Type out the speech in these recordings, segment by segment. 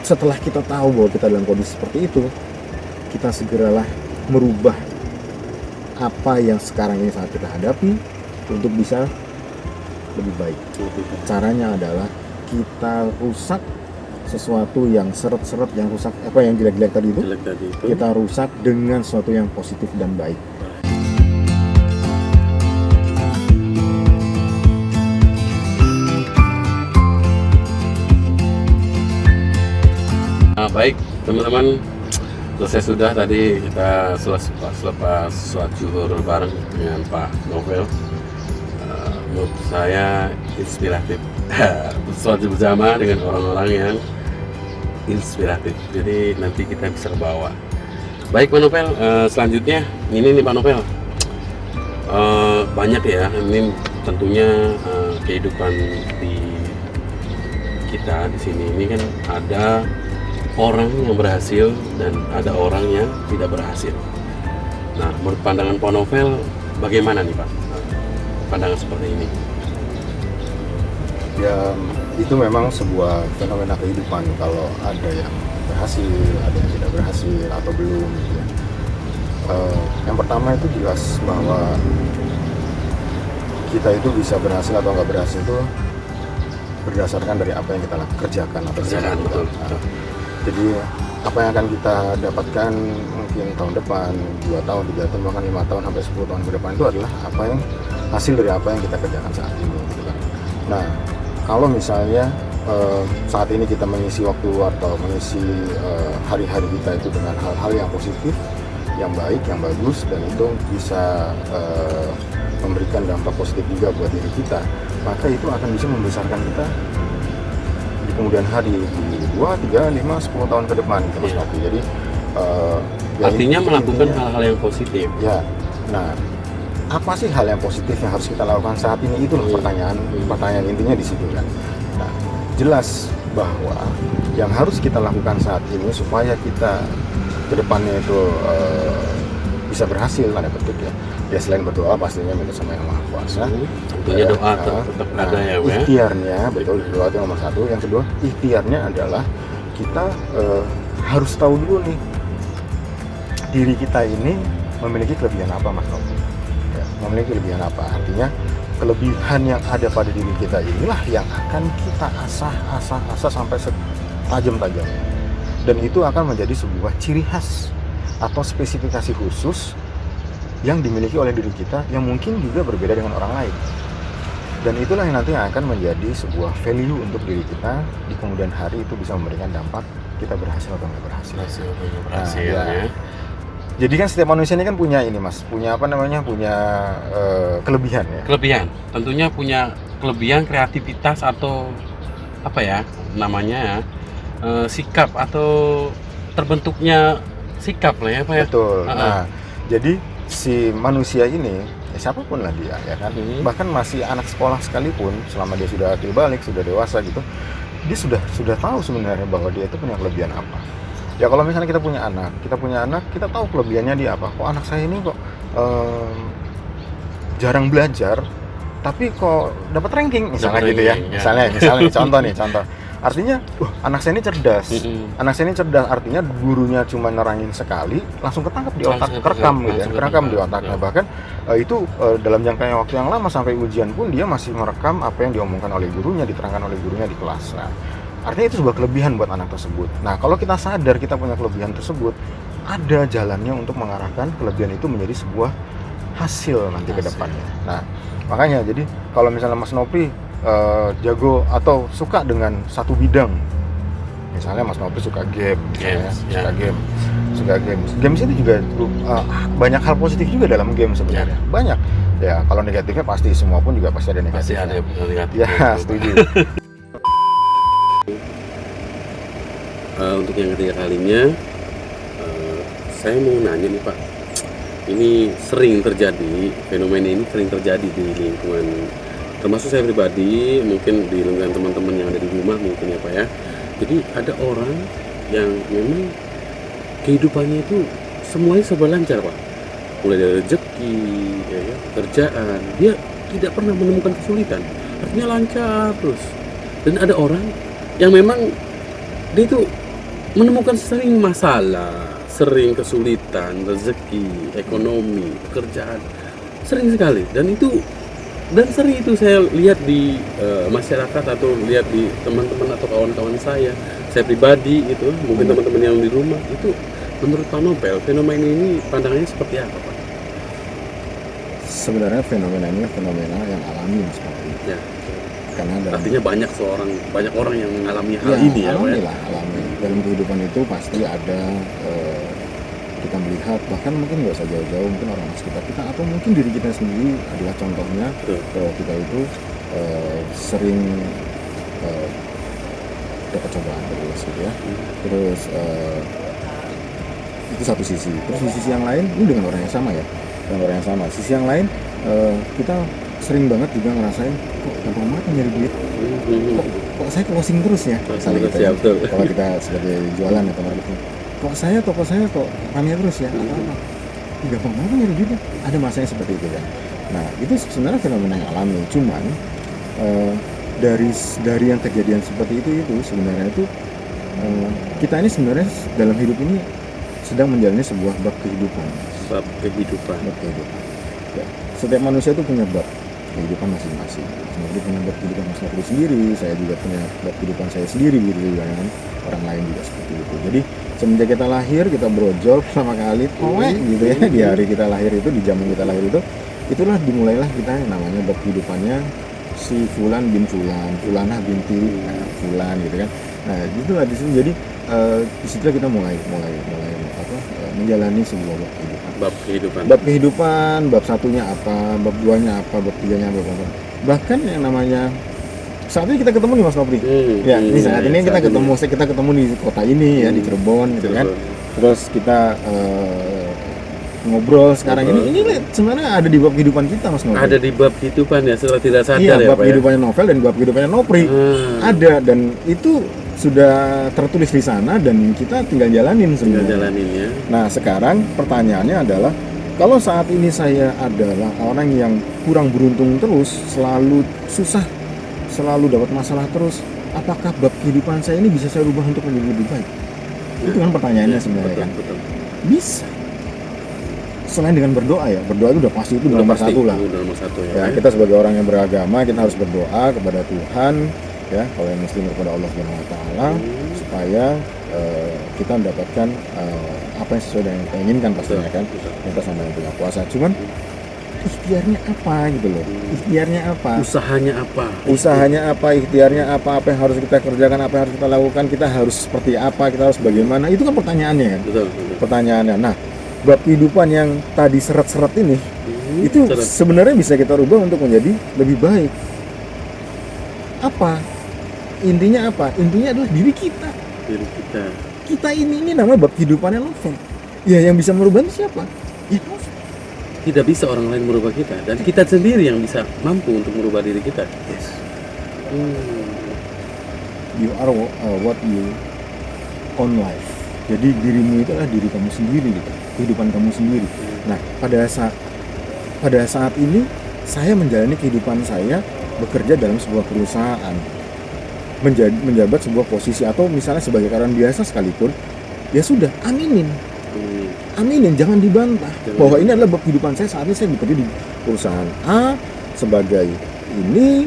setelah kita tahu bahwa kita dalam kondisi seperti itu, kita segeralah merubah apa yang sekarang ini saat kita hadapi untuk bisa lebih baik. Caranya adalah kita rusak sesuatu yang seret-seret, yang rusak, apa yang jelek-jelek tadi itu, kita rusak dengan sesuatu yang positif dan baik. Baik teman-teman, selesai sudah tadi kita selepas sholat zuhur bareng dengan Pak Novel. Menurut saya inspiratif. Sholat bersama dengan orang-orang yang inspiratif. Jadi nanti kita bisa ke bawah. Baik Pak Novel, selanjutnya ini nih Pak Novel. Banyak ya, ini tentunya kehidupan di kita di sini ini kan ada orang yang berhasil dan ada orang yang tidak berhasil. Nah, menurut pandangan Pak Novel, bagaimana nih Pak pandangan seperti ini? Ya, itu memang sebuah fenomena kehidupan. Kalau ada yang berhasil, ada yang tidak berhasil atau belum gitu ya. Yang pertama itu jelas bahwa kita itu bisa berhasil atau nggak berhasil itu berdasarkan dari apa yang kita kerjakan atau Kerjaan, betul. Jadi apa yang akan kita dapatkan mungkin tahun depan, 2 tahun, 3 tahun, bahkan 5 tahun sampai 10 tahun ke depan itu adalah apa yang hasil dari apa yang kita kerjakan saat ini gitu kan. Nah, kalau misalnya saat ini kita mengisi waktu atau mengisi hari-hari kita itu dengan hal-hal yang positif, yang baik, yang bagus, dan itu bisa memberikan dampak positif juga buat diri kita, maka itu akan bisa membesarkan kita di kemudian hari, di 2, 3, 5, 10 tahun ke depan gitu Mas Nopi. Jadi artinya melakukan hal-hal yang positif. Ya. Nah, apa sih hal yang positif yang harus kita lakukan saat ini? Itu loh pertanyaan intinya di situ kan. Nah, jelas bahwa yang harus kita lakukan saat ini supaya kita ke depannya itu bisa berhasil, tanda petik ya. Ya selain berdoa pastinya minta sama Yang Maha Kuasa. Tentunya doa tetap ada ya. Ikhtiarnya, betul, doa itu nomor 1. Yang kedua, ikhtiarnya adalah kita harus tahu dulu nih diri kita ini memiliki kelebihan apa Mas Nopi. Ya, memiliki kelebihan apa? Artinya kelebihan yang ada pada diri kita inilah yang akan kita asah sampai setajam-tajamnya. Dan itu akan menjadi sebuah ciri khas atau spesifikasi khusus yang dimiliki oleh diri kita yang mungkin juga berbeda dengan orang lain. Dan itulah yang nanti akan menjadi sebuah value untuk diri kita di kemudian hari, itu bisa memberikan dampak kita berhasil atau nggak berhasil. Berhasil ya. Jadi kan setiap manusia ini kan punya ini Mas, punya kelebihan ya. Kelebihan, tentunya punya kelebihan kreativitas atau apa ya namanya ya, sikap atau terbentuknya sikap lah ya Pak ya. Betul. Nah, jadi si manusia ini, ya siapapun lah dia ya kan, bahkan masih anak sekolah sekalipun, selama dia sudah akil balik, sudah dewasa gitu, dia sudah tahu sebenarnya bahwa dia itu punya kelebihan apa. Ya kalau misalnya kita punya anak, kita tahu kelebihannya dia apa. Kok anak saya ini kok jarang belajar, tapi kok dapat ranking misalnya gitu ya. Misalnya contoh. Artinya, anak saya ini cerdas. Anak saya ini cerdas, artinya gurunya cuma nerangin sekali, langsung ketangkep di otak, kerekam di otaknya. Bahkan itu dalam jangka waktu yang lama sampai ujian pun dia masih merekam apa yang diomongkan oleh gurunya, diterangkan oleh gurunya di kelas. Nah, artinya itu sebuah kelebihan buat anak tersebut. Nah, kalau kita sadar kita punya kelebihan tersebut, ada jalannya untuk mengarahkan kelebihan itu menjadi sebuah hasil nanti ke depannya. Nah, makanya jadi kalau misalnya Mas Nopi jago atau suka dengan satu bidang, misalnya Mas Nopi suka game, suka games itu juga banyak hal positif juga dalam game sebenarnya. Banyak ya, kalau negatifnya pasti semua pun juga pasti ada negatifnya. Pasti ada negatif ya, setuju. Untuk yang ketiga kalinya, saya mau nanya nih Pak, ini sering terjadi, fenomena ini sering terjadi di lingkungan, termasuk saya pribadi, mungkin di lingkungan teman-teman yang ada di rumah mungkin ya Pak ya. Jadi ada orang yang memang kehidupannya itu semuanya serba lancar Pak, mulai dari rezeki, ya, kerjaan, dia tidak pernah menemukan kesulitan, artinya lancar terus. Dan ada orang yang memang dia itu menemukan sering masalah, sering kesulitan, rezeki, ekonomi, pekerjaan, sering sekali. Dan sering itu saya lihat di masyarakat atau lihat di teman-teman atau kawan-kawan saya pribadi itu, mungkin teman-teman yang di rumah itu. Menurut Pak Nobel, fenomena ini pandangannya seperti apa, Pak? Sebenarnya fenomena ini fenomena yang alami, Mas Nopri. Ya. Karena Artinya banyak orang yang mengalami hal ini ya, Pak. Alami. Dalam kehidupan itu pasti ada kita melihat, bahkan mungkin nggak usah jauh-jauh, mungkin orang sekitar kita atau mungkin diri kita sendiri adalah contohnya. Kita itu sering dapat cobaan terus gitu ya. Terus itu satu sisi. Terus di sisi yang lain ini dengan orang yang sama ya, sisi yang lain kita sering banget juga ngerasain kok gampang banget nyari duit, kok saya closing terus ya, misalnya gitu ya. Kalau kita sebagai jualan atau marketing, kok toko saya kok rame terus ya, apa gampang banget nyari duitnya, ada masanya seperti itu kan. Nah itu sebenarnya fenomena yang alami, cuman dari yang kejadian seperti itu sebenarnya itu kita ini sebenarnya dalam hidup ini sedang menjalani sebuah bab kehidupan. Ya. Setiap manusia itu punya bab kehidupan masing-masing. Sebenarnya punya bab kehidupan masing-masing sendiri. Saya juga punya bab kehidupan saya sendiri gitu kan. Orang lain juga seperti itu. Jadi semenjak kita lahir, kita brojol pertama kali, gitu ya. Di hari kita lahir itu, di zaman kita lahir itu, itulah dimulailah kita yang namanya bab kehidupannya si Fulan bin Fulan, Fulanah binti Fulan gitu kan. Nah itulah di sini. Jadi di situ kita mulai menjalani sebuah bab kehidupan. Bab satunya apa, bab duanya apa, bab tiganya apa. Bahkan yang namanya saat ini kita ketemu nih Mas Nopri. Ya, ini saat ini kita ketemu di kota ini ya, di Cirebon gitu kan. Terus kita ngobrol sekarang ini sebenarnya ada di bab kehidupan kita Mas Nopri. Ada di bab kehidupan ya, setelah tidak sadar ya. Bab kehidupannya Novel dan bab kehidupannya Nopri. Ada, dan itu sudah tertulis di sana dan kita tinggal jalanin semua. Ya. Nah sekarang pertanyaannya adalah, kalau saat ini saya adalah orang yang kurang beruntung terus, selalu susah, selalu dapat masalah terus, apakah bab kehidupan saya ini bisa saya rubah untuk menjadi lebih baik? Itu kan pertanyaannya sebenarnya kan. Bisa. Selain dengan berdoa ya, berdoa itu udah pasti, itu nomor satu lah. Ya, kita sebagai orang yang beragama, kita harus berdoa kepada Tuhan. Ya, kalau yang muslim kepada Allah Subhanahu wa taala, supaya kita mendapatkan apa yang sesuai dengan yang kita inginkan pastinya kan. Kita sama yang punya kuasa. Cuman ikhtiarnya apa gitu loh. Ikhtiarnya apa? Usahanya apa, ikhtiarnya apa yang harus kita kerjakan, apa yang harus kita lakukan, kita harus seperti apa, kita harus bagaimana. Itu kan pertanyaannya kan. Betul. Pertanyaannya. Nah, bab kehidupan yang tadi seret-seret ini itu sebenarnya bisa kita rubah untuk menjadi lebih baik. Apa? Intinya apa? Intinya adalah diri kita. Kita ini namanya bab kehidupannya Novel. Ya, yang bisa merubah itu siapa? Ya Novel. Tidak bisa orang lain merubah kita, dan kita sendiri yang bisa mampu untuk merubah diri kita. Yes. You are what you own life. Jadi dirimu itu adalah diri kamu sendiri gitu. Kehidupan kamu sendiri. Nah, pada saat ini saya menjalani kehidupan saya bekerja dalam sebuah perusahaan, menjabat sebuah posisi, atau misalnya sebagai karyawan biasa sekalipun, ya sudah, aminin, jangan dibantah bahwa ini adalah bab kehidupan saya. Saat ini saya bekerja di perusahaan A sebagai ini,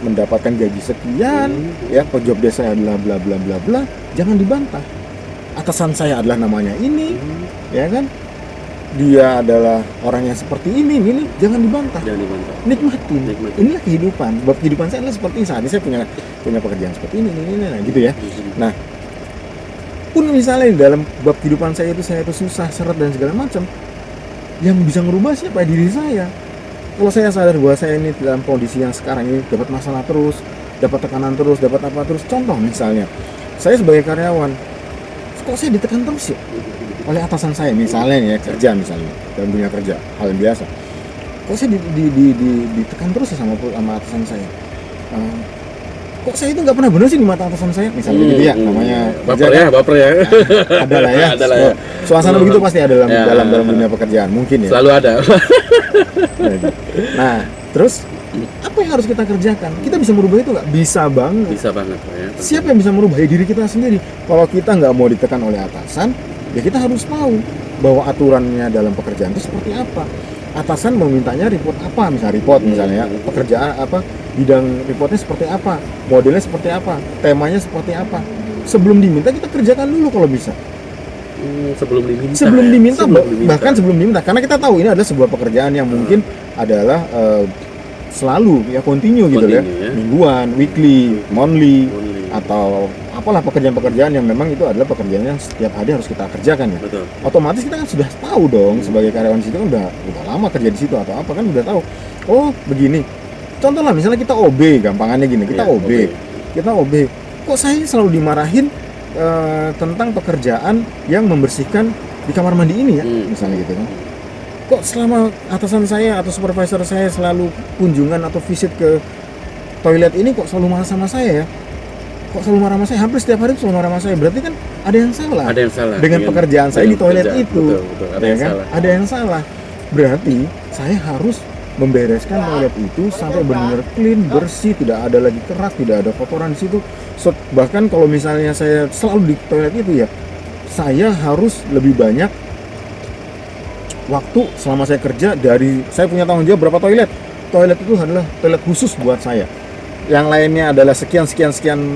mendapatkan gaji sekian, ya, job desk saya adalah bla bla bla bla, jangan dibantah. Atasan saya adalah namanya ini, ya kan? Dia adalah orang yang seperti ini, jangan dibantah. Nikmatin. Inilah kehidupan. Bab kehidupan saya adalah seperti ini. Saat ini saya punya pekerjaan seperti ini, gitu ya. Nah, pun misalnya di dalam bab kehidupan saya itu susah, seret dan segala macam, yang bisa merubah siapa? Diri saya. Kalau saya sadar bahwa saya ini dalam kondisi yang sekarang ini dapat masalah terus, dapat tekanan terus, dapat apa terus. Contoh misalnya, saya sebagai karyawan, kok saya ditekan terus ya? Oleh atasan saya misalnya ya, kerja misalnya dalam dunia kerja, hal yang biasa. Kok saya ditekan terus ya sama atasan saya? Kok saya itu nggak pernah benar sih di mata atasan saya, misalnya gitu ya, namanya baper ya. Nah, adalah ya. Suasana begitu pasti ada dalam dunia pekerjaan, mungkin ya. Selalu ada. Nah, terus Apa yang harus kita kerjakan? Kita bisa merubah itu nggak? Bisa banget. Bisa banget Pak, ya. Siapa yang bisa merubah? Ya diri kita sendiri. Kalau kita nggak mau ditekan oleh atasan, ya kita harus tahu bahwa aturannya dalam pekerjaan itu seperti apa. Atasan memintanya report apa, misalnya pekerjaan apa, bidang reportnya seperti apa, modelnya seperti apa, temanya seperti apa. Sebelum diminta kita kerjakan dulu kalau bisa. Sebelum diminta. Bahkan sebelum diminta, karena kita tahu ini adalah sebuah pekerjaan yang mungkin adalah selalu ya continue gitu ya, mingguan, weekly, monthly, atau apalah pekerjaan-pekerjaan yang memang itu adalah pekerjaan yang setiap hari harus kita kerjakan ya. Betul. Otomatis kita kan sudah tahu dong sebagai karyawan di situ kan udah lama kerja di situ atau apa kan udah tahu. Oh begini. Contoh lah misalnya kita OB, gampangannya gini, kita OB. Kok saya selalu dimarahin tentang pekerjaan yang membersihkan di kamar mandi ini ya, misalnya gitu kan. Kok selama atasan saya atau supervisor saya selalu kunjungan atau visit ke toilet ini kok selalu marah sama saya ya? Kok selalu marah sama saya? Hampir setiap hari selalu marah sama saya. Berarti kan ada yang salah. Ada yang salah dengan pekerjaan saya di toilet itu. Betul. Ada yang salah. Ada yang salah. Berarti saya harus membereskan toilet itu sampai benar-benar clean, bersih, tidak ada lagi kerak, tidak ada kotoran di situ. Bahkan kalau misalnya saya selalu di toilet itu ya, saya harus lebih banyak waktu selama saya kerja dari saya punya tanggung jawab berapa toilet. Toilet itu adalah toilet khusus buat saya. Yang lainnya adalah sekian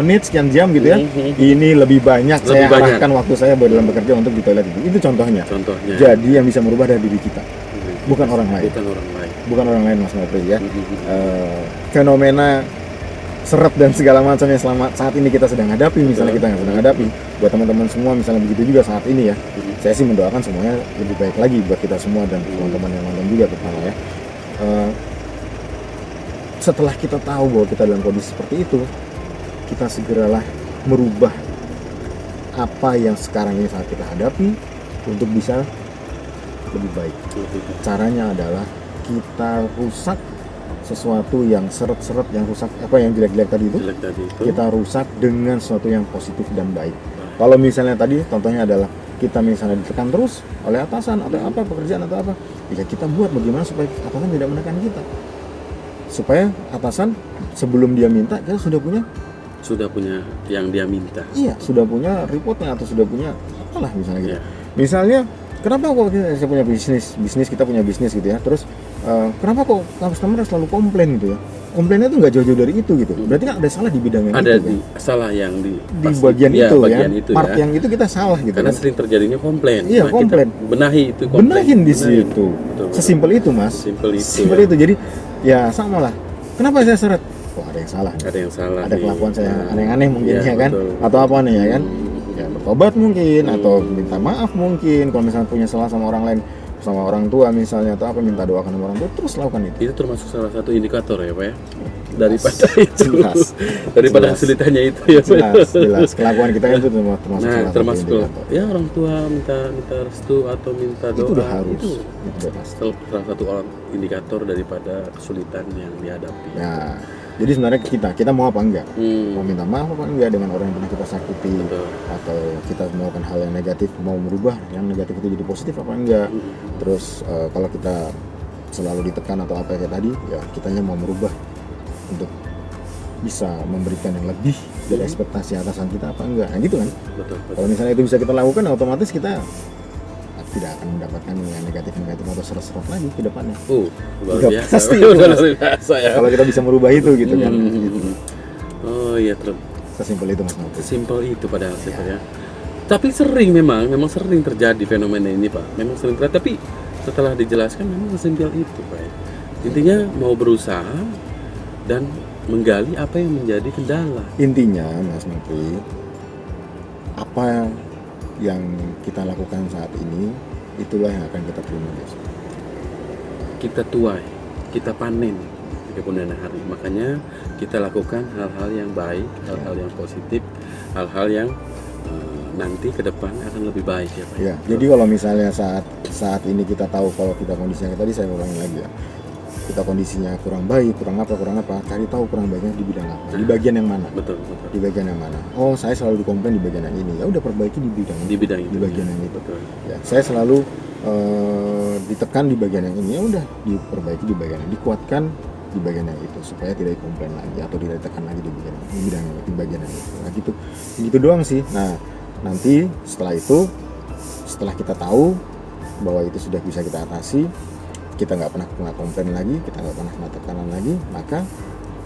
menit, sekian jam gitu ya. Ini lebih banyak saya arahkan waktu saya dalam bekerja untuk di toilet itu. Itu contohnya. Jadi yang bisa merubah dari diri kita, bukan orang lain. Bukan orang lain Mas Nopri ya. Fenomena seret dan segala macamnya selama saat ini kita sedang hadapi, misalnya kita sedang hadapi. Buat teman-teman semua misalnya begitu juga saat ini ya. Saya sih mendoakan semuanya lebih baik lagi buat kita semua dan teman-teman yang nonton juga terutama ya. Setelah kita tahu bahwa kita dalam kondisi seperti itu, kita segeralah merubah apa yang sekarang ini saat kita hadapi untuk bisa lebih baik. Caranya adalah kita rusak sesuatu yang seret-seret, yang rusak apa yang jelek-jelek tadi itu, kita rusak dengan sesuatu yang positif dan baik. Kalau misalnya tadi contohnya adalah kita misalnya ditekan terus oleh atasan atau apa pekerjaan atau apa, ya kita buat bagaimana supaya atasan tidak menekan kita. Supaya atasan sebelum dia minta kita sudah punya yang dia minta. Iya, sudah punya reportnya atau sudah punya apalah misalnya gitu. Misalnya kenapa kok saya punya bisnis kita punya bisnis gitu ya. Terus kenapa kok customer selalu komplain gitu ya? Komplainnya tuh nggak jauh-jauh dari itu gitu. Berarti kan ada salah di bidang yang itu. Ada salah yang di bagian itu ya. Part yang itu kita salah gitu. Karena sering terjadinya komplain. Iya, komplain. Benahi itu komplain. Benahin di situ. Sesimpel itu, Mas. Simpel itu. Jadi ya sama lah. Kenapa saya seret? Oh, ada yang salah. Ada kelakuan saya aneh-aneh mungkin ya kan? Atau apa nih ya kan? Ya bertobat mungkin atau minta maaf mungkin kalau misalnya punya salah sama orang lain, sama orang tua misalnya atau apa, minta doakan sama orang tua, terus lakukan itu. Itu termasuk salah satu indikator ya Pak ya? Daripada itu, daripada kesulitannya itu ya. Jelas. Kelakuan kita itu termasuk indikator. Ya orang tua minta restu atau minta doa itu udah harus. Itu salah satu indikator daripada kesulitan yang dihadapi. Ya. Jadi sebenarnya kita mau apa enggak? Mau minta maaf apa enggak dengan orang yang pernah kita sakiti? Atau kita melakukan hal yang negatif, mau merubah yang negatif itu jadi positif apa enggak? Terus kalau kita selalu ditekan atau apa kayak tadi, ya kitanya mau merubah untuk bisa memberikan yang lebih dari ekspektasi atasan kita apa enggak? Nah gitu kan? Betul. Kalau misalnya itu bisa kita lakukan, otomatis kita tidak akan mendapatkan yang negatif atau seret-seret lagi ke depannya. Luar biasa. Pasti luar biasa ya. Kalau kita bisa merubah itu gitu kan. Oh iya, terus. Sesimpel itu Mas Nopri. Sesimpel itu padahal ya. Tapi memang sering terjadi fenomena ini Pak. Memang sering terjadi, tapi setelah dijelaskan memang sesimpel itu Pak. Intinya mau berusaha dan menggali apa yang menjadi kendala. Intinya Mas Nopri, apa yang kita lakukan saat ini itulah yang akan kita terima besok. Kita tuai, kita panen di kemudian hari. Makanya kita lakukan hal-hal yang baik, hal-hal yang positif, hal-hal yang nanti ke depan akan lebih baik ya Pak. Ya, jadi kalau misalnya saat ini kita tahu kalau kita kondisinya tadi saya ulangi lagi ya. Kita kondisinya kurang baik, kurang apa, cari tahu kurang baiknya di bidang apa, di bagian yang mana. Betul. Di bagian yang mana? Oh, saya selalu dikomplain di bagian yang ini. Ya udah perbaiki di bidang itu. Di bagian yang itu. Betul. Ya, saya selalu ditekan di bagian yang ini. Ya udah diperbaiki di bagian yang dikuatkan di bagian yang itu supaya tidak dikomplain lagi atau tidak ditekan lagi di bagian yang itu. Nah gitu doang sih. Nah nanti setelah itu, setelah kita tahu bahwa itu sudah bisa kita atasi, kita nggak pernah kena komplain lagi, kita nggak pernah kena tekanan lagi, maka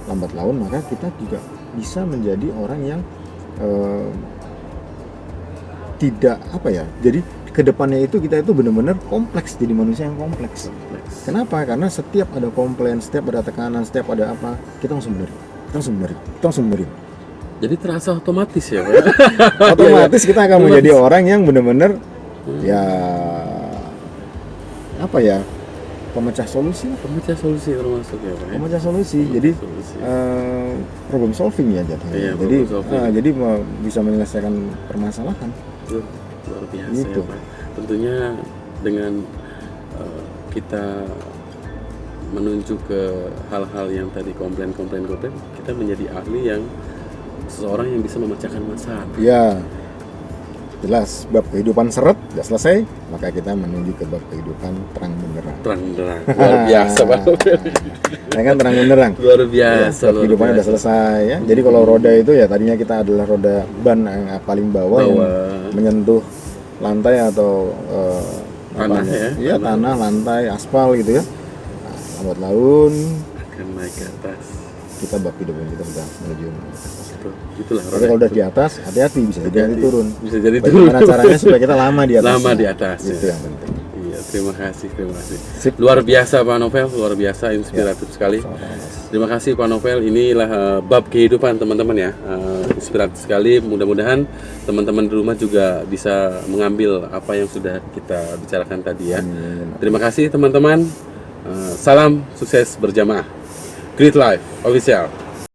lambat laun maka kita juga bisa menjadi orang yang tidak jadi kedepannya itu kita itu benar-benar kompleks, jadi manusia yang kompleks. Kenapa? Karena setiap ada komplain, setiap ada tekanan, setiap ada apa, kita langsung benerin. Jadi terasa otomatis ya, Pak? Otomatis kita akan menjadi orang yang benar-benar pemecah solusi termasuk ya, Pak. Pemecah solusi. Jadi problem solving ya jatuhnya. Jadi bisa menyelesaikan permasalahan. Luar biasa gitu. ya, Pak. Tentunya dengan kita menuju ke hal-hal yang tadi komplain, kita menjadi ahli yang seseorang yang bisa memecahkan masalah. Ya, jelas bab kehidupan seret sudah selesai, maka kita menuju ke bab kehidupan terang benderang. Luar biasa, Pak. Ya kan, terang benderang. Luar biasa. Bab kehidupannya sudah selesai ya. Jadi kalau roda itu ya tadinya kita adalah roda ban yang paling bawah yang menyentuh lantai atau tanah ya. Tanah, lantai, aspal gitu ya. Nah, lambat laun akan naik ke atas. Kita bab kehidupan kita sudah menuju. Itulah. Tapi kalau udah di atas, hati-hati bisa jadi nanti turun. Bisa jadi turun. Bagaimana caranya supaya kita lama di atas? Lama di atas. Itu yang penting. Iya, terima kasih. Luar biasa Pak Novel, luar biasa, inspiratif sekali. Terima kasih Pak Novel. Inilah bab kehidupan teman-teman ya, inspiratif sekali. Mudah-mudahan teman-teman di rumah juga bisa mengambil apa yang sudah kita bicarakan tadi ya. Terima kasih teman-teman. Salam sukses berjamaah. Great Life Official.